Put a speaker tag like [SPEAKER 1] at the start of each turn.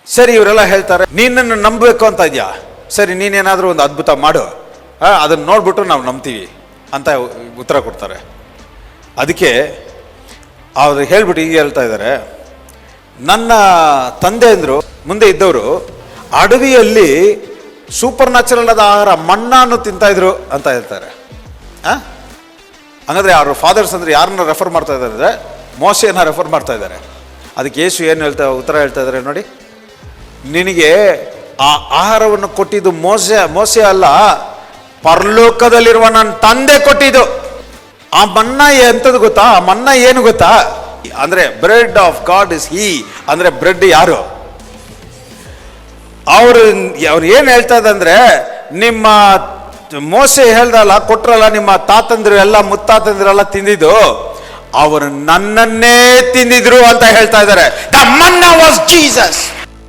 [SPEAKER 1] ಸರಿ, ಇವರೆಲ್ಲ ಹೇಳ್ತಾರೆ ನೀನನ್ನು ನಂಬಬೇಕು ಅಂತ ಇದೆಯಾ, ಸರಿ ನೀನೇನಾದರೂ ಒಂದು ಅದ್ಭುತ ಮಾಡು, ಅದನ್ನು ನೋಡ್ಬಿಟ್ಟು ನಾವು ನಂಬ್ತೀವಿ ಅಂತ ಉತ್ತರ ಕೊಡ್ತಾರೆ. ಅದಕ್ಕೆ ಅವ್ರು ಹೇಳ್ಬಿಟ್ಟು ಹೀಗೆ ಹೇಳ್ತಾ ಇದ್ದಾರೆ, ನನ್ನ ತಂದೆ ಅಂದರು ಮುಂದೆ ಇದ್ದವರು ಅಡವಿಯಲ್ಲಿ ಸೂಪರ್ ನ್ಯಾಚುರಲ್ ಆದ ಆಹಾರ ಮಣ್ಣನ್ನು ತಿಂತಾಯಿದ್ರು ಅಂತ ಹೇಳ್ತಾರೆ. ಹಂಗಾದ್ರೆ ಅವ್ರ ಫಾದರ್ಸ್ ಅಂದರೆ ಯಾರನ್ನ ರೆಫರ್ ಮಾಡ್ತಾ ಇದ್ದಾರೆ ಅಂದರೆ ಮೋಸೆಯನ್ನು ರೆಫರ್ ಮಾಡ್ತಾ ಇದ್ದಾರೆ. ಅದಕ್ಕೆ ಯೇಸು ಏನು ಉತ್ತರ ಹೇಳ್ತಾ ಇದ್ದಾರೆ ನೋಡಿ, ನಿನಗೆ ಆ ಆಹಾರವನ್ನು ಕೊಟ್ಟಿದ್ದು ಮೋಸೆ ಅಲ್ಲ, ಪರಲೋಕದಲ್ಲಿರುವ ನನ್ನ ತಂದೆ ಕೊಟ್ಟಿದ್ದು. ಆ ಮನ್ನ ಎಂಥದ್ದು ಗೊತ್ತಾ? ಆ ಮನ್ನ ಏನು ಗೊತ್ತಾ ಅಂದರೆ ಬ್ರೆಡ್ ಆಫ್ ಗಾಡ್ ಇಸ್ ಹೀ. ಅಂದರೆ ಬ್ರೆಡ್ ಯಾರು? ಅವ್ರು ಏನು ಹೇಳ್ತಾ ಇದ್ದಂದ್ರೆ, ನಿಮ್ಮ ಮೋಸೆ ಹೇಳ್ದಲ್ಲ, ಕೊಟ್ರಲ್ಲ ನಿಮ್ಮ ತಾತಂದ್ರು ಎಲ್ಲ ಮುತ್ತಾತಂದ್ರೆಲ್ಲ ತಿಂದಿದ್ದು, ಅವರು ನನ್ನನ್ನೇ ತಿಂದಿದ್ರು ಅಂತ ಹೇಳ್ತಾ ಇದ್ದಾರೆ. ದ ಮನ್ನ ವಾಸ್ ಜೀಸಸ್.